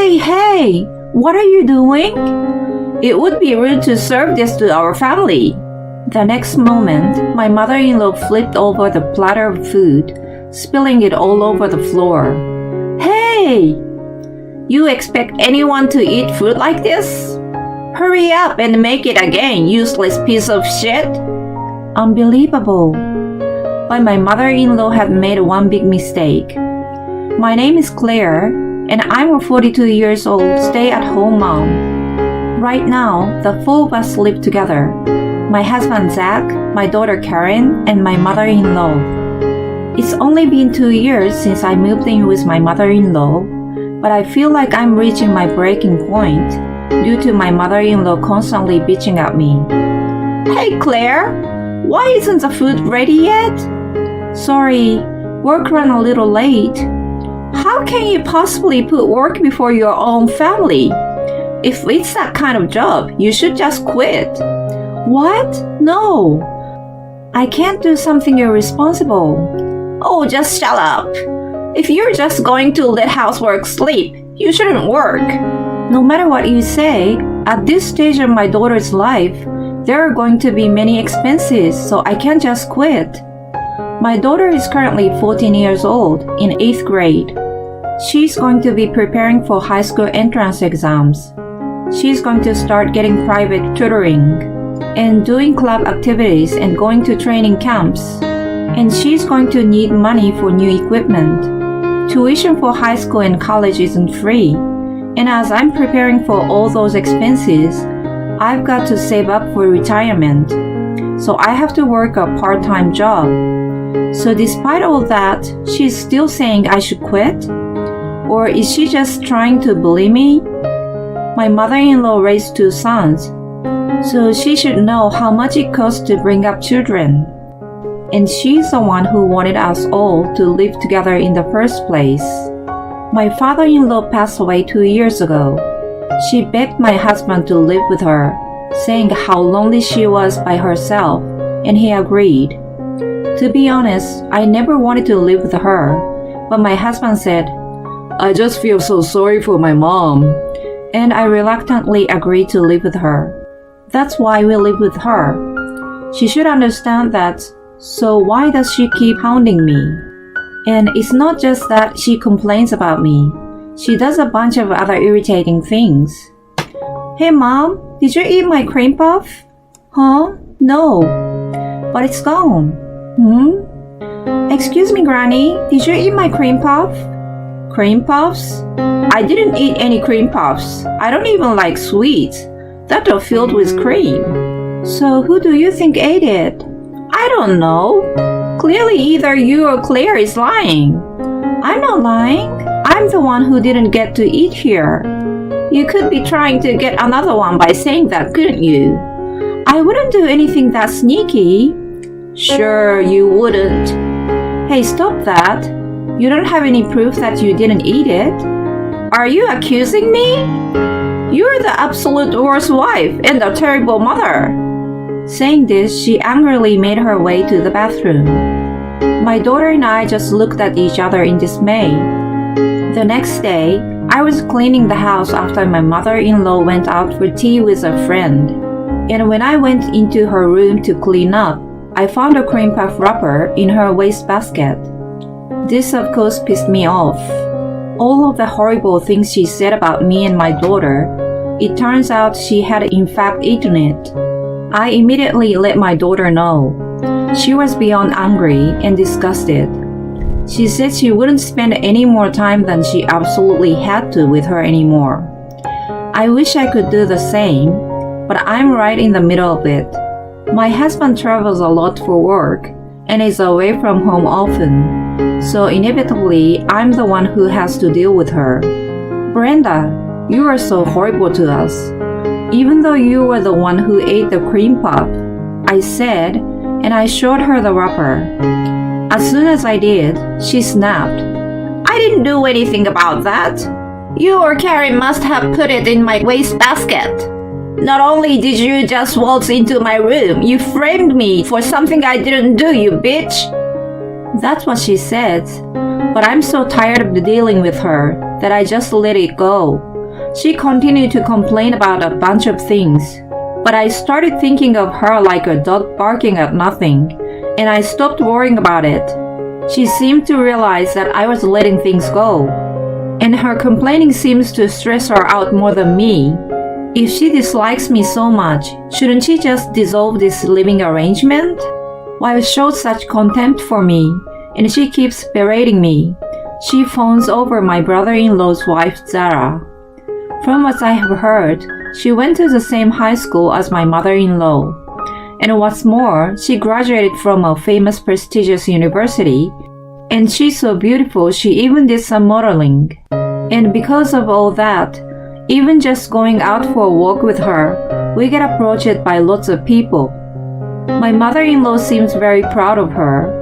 Hey, what are you doing? It would be rude to serve this to our family. The next moment, my mother-in-law flipped over the platter of food, spilling it all over the floor. Hey! You expect anyone to eat food like this? Hurry up and make it again, useless piece of shit! Unbelievable. But my mother-in-law had made one big mistake. My name is Claire, and I'm a 42 years old stay-at-home mom. Right now, the four of us live together. My husband Zach, my daughter Karen, and my mother-in-law. It's only been 2 years since I moved in with my mother-in-law, but I feel like I'm reaching my breaking point due to my mother-in-law constantly bitching at me. Hey Claire, why isn't the food ready yet? Sorry, work ran a little late. How can you possibly put work before your own family? If it's that kind of job, you should just quit. What? No. I can't do something irresponsible. Oh, just shut up. If you're just going to let housework sleep, you shouldn't work. No matter what you say, at this stage of my daughter's life, there are going to be many expenses, so I can't just quit. My daughter is currently 14 years old, in 8th grade. She's going to be preparing for high school entrance exams. She's going to start getting private tutoring and doing club activities and going to training camps. And she's going to need money for new equipment. Tuition for high school and college isn't free. And as I'm preparing for all those expenses, I've got to save up for retirement. So I have to work a part-time job. So despite all that, she's still saying I should quit? Or is she just trying to bully me? My mother-in-law raised 2 sons, so she should know how much it costs to bring up children. And she's the one who wanted us all to live together in the first place. My father-in-law passed away 2 years ago. She begged my husband to live with her, saying how lonely she was by herself, and he agreed. To be honest, I never wanted to live with her, but my husband said, I just feel so sorry for my mom, and I reluctantly agreed to live with her. That's why we live with her. She should understand that, so why does she keep hounding me? And it's not just that she complains about me. She does a bunch of other irritating things. Hey mom, did you eat my cream puff? Huh? No. But it's gone. Excuse me, Granny, did you eat my cream puff? Cream puffs? I didn't eat any cream puffs. I don't even like sweets that are filled with cream. So who do you think ate it? I don't know. Clearly either you or Claire is lying. I'm not lying. I'm the one who didn't get to eat here. You could be trying to get another one by saying that, couldn't you? I wouldn't do anything that sneaky. Sure, you wouldn't. Hey, stop that. You don't have any proof that you didn't eat it. Are you accusing me? You're the absolute worst wife and a terrible mother. Saying this, she angrily made her way to the bathroom. My daughter and I just looked at each other in dismay. The next day, I was cleaning the house after my mother-in-law went out for tea with a friend. And when I went into her room to clean up, I found a cream puff wrapper in her wastebasket. This of course pissed me off. All of the horrible things she said about me and my daughter, it turns out she had in fact eaten it. I immediately let my daughter know. She was beyond angry and disgusted. She said she wouldn't spend any more time than she absolutely had to with her anymore. I wish I could do the same, but I'm right in the middle of it. My husband travels a lot for work and is away from home often, so inevitably I'm the one who has to deal with her. Brenda, you are so horrible to us. Even though you were the one who ate the cream puff, I said, and I showed her the wrapper. As soon as I did, she snapped. I didn't do anything about that. You or Karen must have put it in my wastebasket. Not only did you just waltz into my room, you framed me for something I didn't do, you bitch. That's what she said, but I'm so tired of dealing with her that I just let it go. She continued to complain about a bunch of things, but I started thinking of her like a dog barking at nothing, and I stopped worrying about it. She seemed to realize that I was letting things go, and her complaining seems to stress her out more than me. If she dislikes me so much, shouldn't she just dissolve this living arrangement? Why show such contempt for me? And she keeps berating me. She phones over my brother-in-law's wife, Zara. From what I have heard, she went to the same high school as my mother-in-law. And what's more, she graduated from a famous prestigious university, and she's so beautiful she even did some modeling. And because of all that, even just going out for a walk with her, we get approached by lots of people. My mother-in-law seems very proud of her.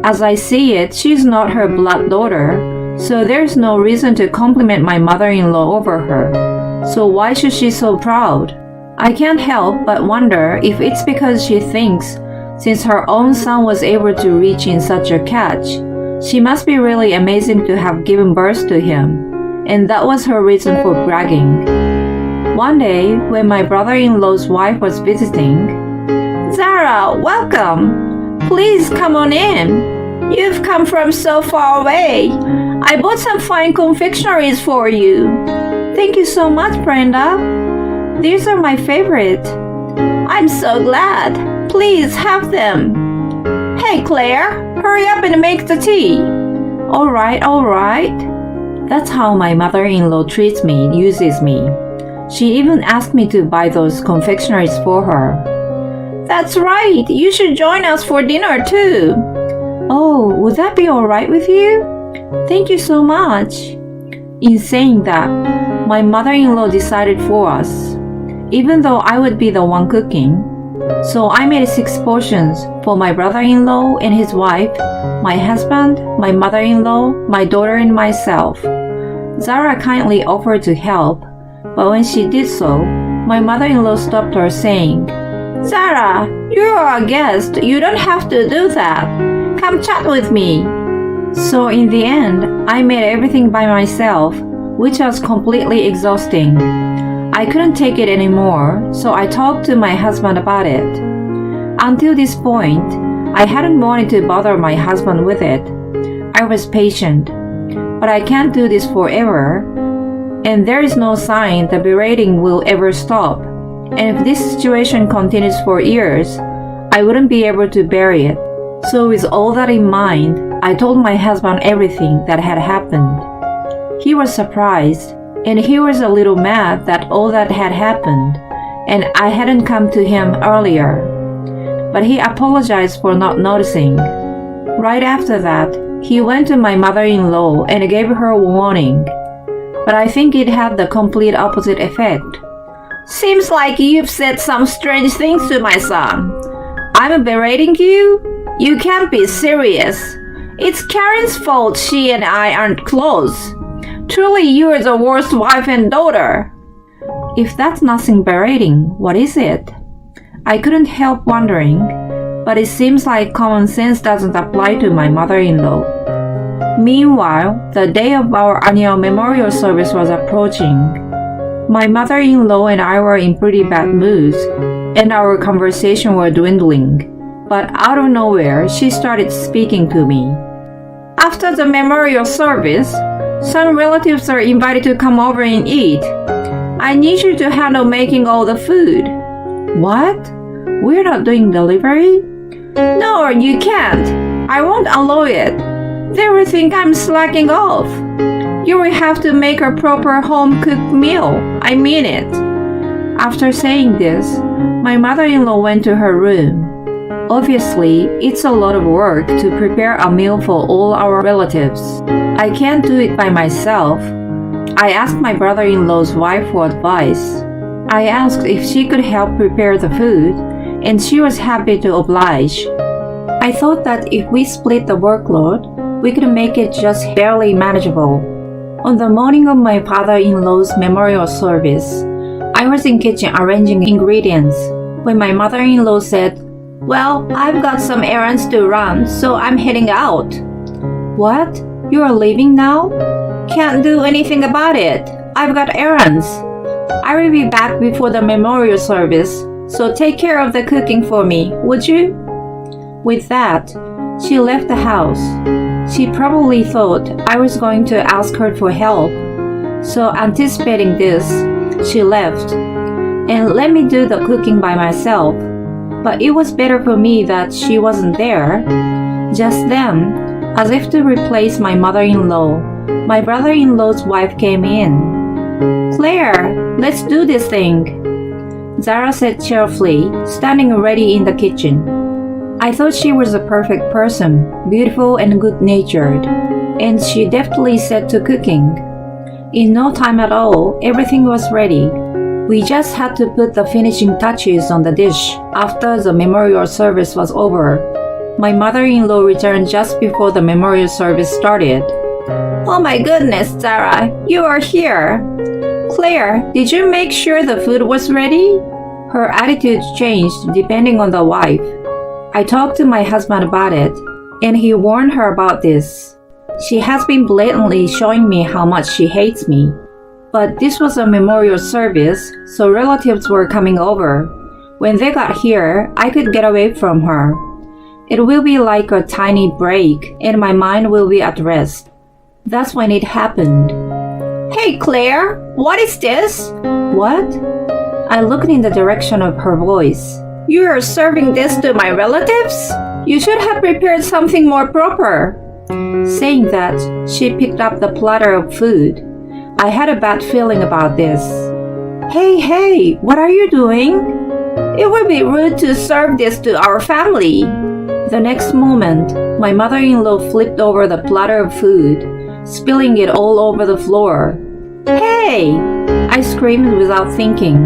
As I see it, she's not her blood daughter, so there's no reason to compliment my mother-in-law over her. So why should she so proud? I can't help but wonder if it's because she thinks since her own son was able to reach in such a catch, she must be really amazing to have given birth to him, and that was her reason for bragging. One day, when my brother-in-law's wife was visiting, "Zara, welcome! Please come on in. You've come from so far away. I bought some fine confectionaries for you." "Thank you so much, Brenda. These are my favorite." "I'm so glad. Please have them." "Hey, Claire, hurry up and make the tea." All right. That's how my mother-in-law treats me, uses me. She even asked me to buy those confectionaries for her. "That's right. You should join us for dinner too." "Oh, would that be all right with you?" "Thank you so much." In saying that, my mother-in-law decided for us, even though I would be the one cooking. So I made 6 portions for my brother-in-law and his wife, my husband, my mother-in-law, my daughter, and myself. Zara kindly offered to help, but when she did so, my mother-in-law stopped her saying, "Zara, you are a guest. You don't have to do that. Come chat with me." So in the end, I made everything by myself, which was completely exhausting. I couldn't take it anymore, so I talked to my husband about it. Until this point, I hadn't wanted to bother my husband with it. I was patient, but I can't do this forever, and there is no sign the berating will ever stop. And if this situation continues for years, I wouldn't be able to bear it. So with all that in mind, I told my husband everything that had happened. He was surprised, and he was a little mad that all that had happened, and I hadn't come to him earlier. But he apologized for not noticing. Right after that, he went to my mother-in-law and gave her a warning. But I think it had the complete opposite effect. "Seems like you've said some strange things to my son. I'm berating you? You can't be serious. It's Karen's fault she and I aren't close. Truly, you are the worst wife and daughter." If that's nothing berating, what is it? I couldn't help wondering, but it seems like common sense doesn't apply to my mother-in-law. Meanwhile, the day of our annual memorial service was approaching. My mother-in-law and I were in pretty bad moods, and our conversation were dwindling. But out of nowhere, she started speaking to me. "After the memorial service, some relatives are invited to come over and eat. I need you to handle making all the food." "What? We're not doing delivery?" "No, you can't. I won't allow it. They will think I'm slacking off. You will have to make a proper home-cooked meal. I mean it." After saying this, my mother-in-law went to her room. Obviously, it's a lot of work to prepare a meal for all our relatives. I can't do it by myself. I asked my brother-in-law's wife for advice. I asked if she could help prepare the food, and she was happy to oblige. I thought that if we split the workload, we could make it just barely manageable. On the morning of my father-in-law's memorial service, I was in kitchen arranging ingredients when my mother-in-law said, "Well, I've got some errands to run, so I'm heading out." "What? You are leaving now?" "Can't do anything about it. I've got errands. I will be back before the memorial service, so take care of the cooking for me, would you? With that, she left the house. She probably thought I was going to ask her for help, so anticipating this, she left and let me do the cooking by myself. But it was better for me that she wasn't there. Just then, as if to replace my mother-in-law, my brother-in-law's wife came in. "Claire, let's do this thing," Zara said cheerfully, standing ready in the kitchen. I thought she was a perfect person, beautiful and good-natured, and she deftly set to cooking. In no time at all, everything was ready. We just had to put the finishing touches on the dish after the memorial service was over. My mother-in-law returned just before the memorial service started. "Oh my goodness, Zara, you are here. Claire, did you make sure the food was ready?" Her attitude changed depending on the wife. I talked to my husband about it, and he warned her about this. She has been blatantly showing me how much she hates me. But this was a memorial service, so relatives were coming over. When they got here, I could get away from her. It will be like a tiny break, and my mind will be at rest. That's when it happened. "Hey, Claire, what is this?" "What?" I looked in the direction of her voice. "You are serving this to my relatives? You should have prepared something more proper." Saying that, she picked up the platter of food. I had a bad feeling about this. Hey, what are you doing? It would be rude to serve this to our family." The next moment, my mother-in-law flipped over the platter of food, spilling it all over the floor. "Hey!" I screamed without thinking.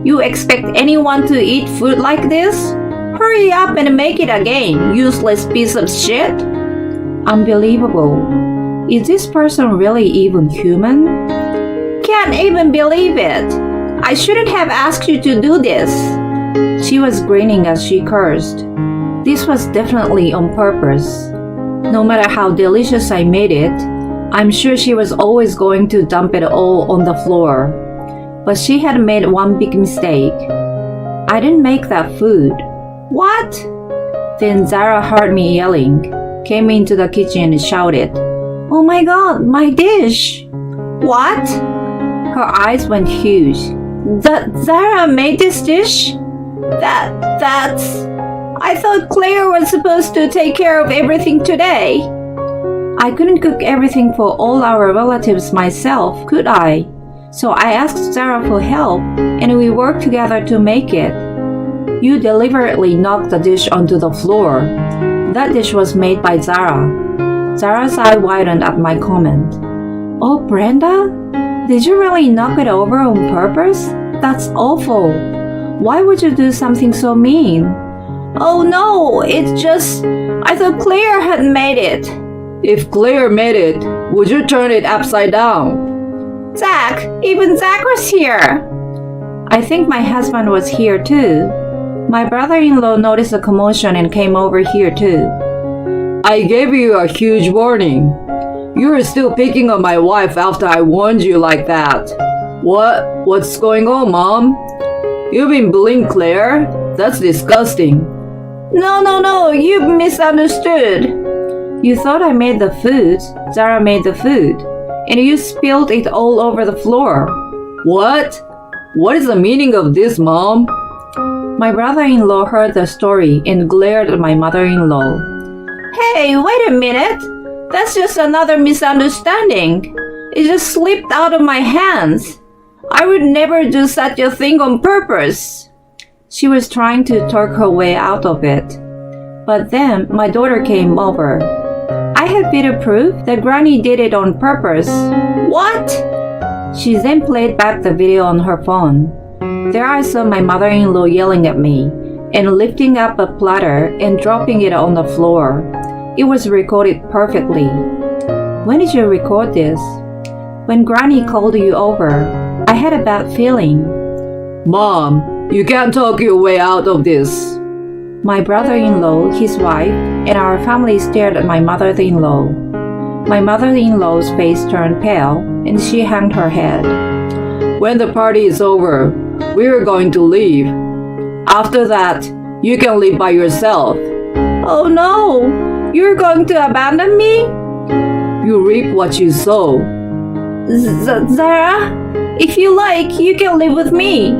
"You expect anyone to eat food like this? Hurry up and make it again, useless piece of shit!" Unbelievable. Is this person really even human? "Can't even believe it. I shouldn't have asked you to do this." She was grinning as she cursed. This was definitely on purpose. No matter how delicious I made it, I'm sure she was always going to dump it all on the floor. But she had made one big mistake. I didn't make that food. "What?" Then Zara heard me yelling, came into the kitchen and shouted, "Oh my God, my dish!" "What?" Her eyes went huge. Zara made this dish? That's... I thought Claire was supposed to take care of everything today. I couldn't cook everything for all our relatives myself, could I? So I asked Zara for help, and we worked together to make it. You deliberately knocked the dish onto the floor. That dish was made by Zara. Zara's eye widened at my comment. "Oh, Brenda? Did you really knock it over on purpose? That's awful. Why would you do something so mean?" "Oh no, it's just... I thought Claire had made it." If Claire made it, would you turn it upside down? "Zach, even Zach was here." I think my husband was here too. My brother-in-law noticed the commotion and came over here too. I gave you a huge warning. You're still picking on my wife after I warned you like that. What's going on, Mom? You've been bullying Claire? That's disgusting. No, you misunderstood. You thought I made the food. Zara made the food. And you spilled it all over the floor. What? What is the meaning of this, Mom? My brother-in-law heard the story and glared at my mother-in-law. "Hey, wait a minute. That's just another misunderstanding. It just slipped out of my hands. I would never do such a thing on purpose." She was trying to talk her way out of it. But then my daughter came over. "I have video proof that Granny did it on purpose." "What?" She then played back the video on her phone. There I saw my mother-in-law yelling at me and lifting up a platter and dropping it on the floor. It was recorded perfectly. "When did you record this?" "When Granny called you over. I had a bad feeling." Mom, you can't talk your way out of this. My brother-in-law, his wife, and our family stared at my mother-in-law. My mother-in-law's face turned pale and she hung her head. When the party is over, we're going to leave. After that, you can live by yourself. Oh no! You're going to abandon me? You reap what you sow. Zara, if you like, you can live with me.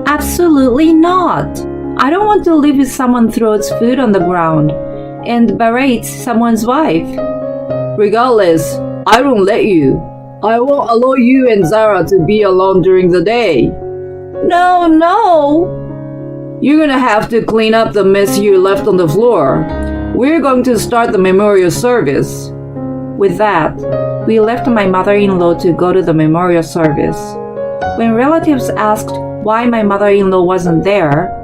Absolutely not. I don't want to live with someone throws food on the ground and berates someone's wife. Regardless, I won't let you. I won't allow you and Zara to be alone during the day. No. You're gonna have to clean up the mess you left on the floor. We're going to start the memorial service. With that, we left my mother-in-law to go to the memorial service. When relatives asked why my mother-in-law wasn't there,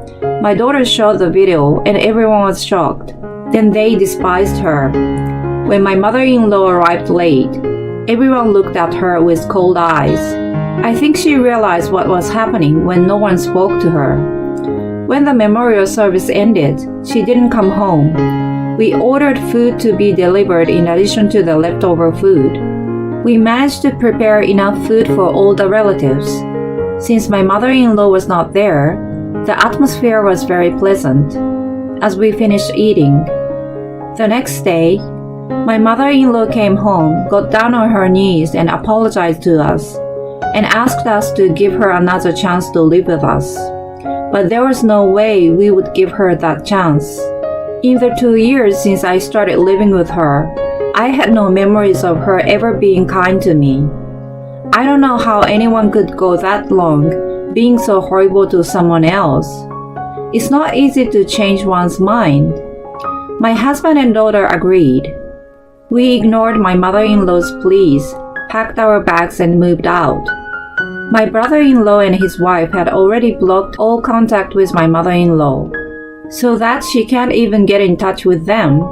my daughter showed the video and everyone was shocked. Then they despised her. When my mother-in-law arrived late, everyone looked at her with cold eyes. I think she realized what was happening when no one spoke to her. When the memorial service ended, she didn't come home. We ordered food to be delivered in addition to the leftover food. We managed to prepare enough food for all the relatives. Since my mother-in-law was not there, the atmosphere was very pleasant. As we finished eating, the next day, my mother-in-law came home, got down on her knees and apologized to us, and asked us to give her another chance to live with us. But there was no way we would give her that chance. In the 2 years since I started living with her, I had no memories of her ever being kind to me. I don't know how anyone could go that long being so horrible to someone else. It's not easy to change one's mind. My husband and daughter agreed. We ignored my mother-in-law's pleas, packed our bags and moved out. My brother-in-law and his wife had already blocked all contact with my mother-in-law, so that she can't even get in touch with them.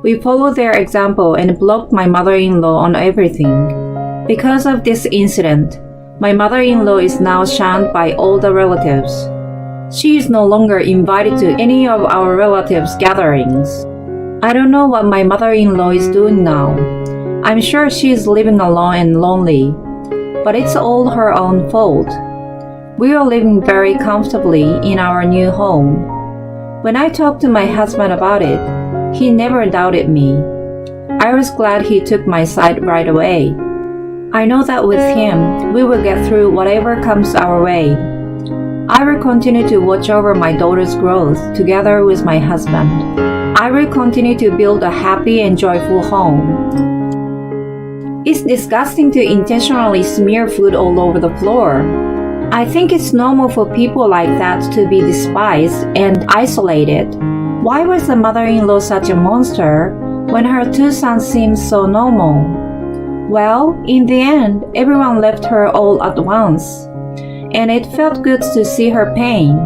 We followed their example and blocked my mother-in-law on everything. Because of this incident, my mother-in-law is now shunned by all the relatives. She is no longer invited to any of our relatives' gatherings. I don't know what my mother-in-law is doing now. I'm sure she is living alone and lonely, but it's all her own fault. We are living very comfortably in our new home. When I talked to my husband about it, he never doubted me. I was glad he took my side right away. I know that with him, we will get through whatever comes our way. I will continue to watch over my daughter's growth together with my husband. I will continue to build a happy and joyful home. It's disgusting to intentionally smear food all over the floor. I think it's normal for people like that to be despised and isolated. Why was the mother-in-law such a monster when her two sons seemed so normal? Well, in the end, everyone left her all at once, and it felt good to see her pain.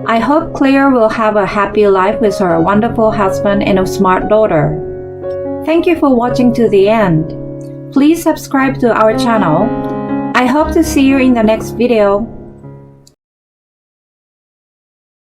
I hope Claire will have a happy life with her wonderful husband and a smart daughter. Thank you for watching to the end. Please subscribe to our channel. I hope to see you in the next video.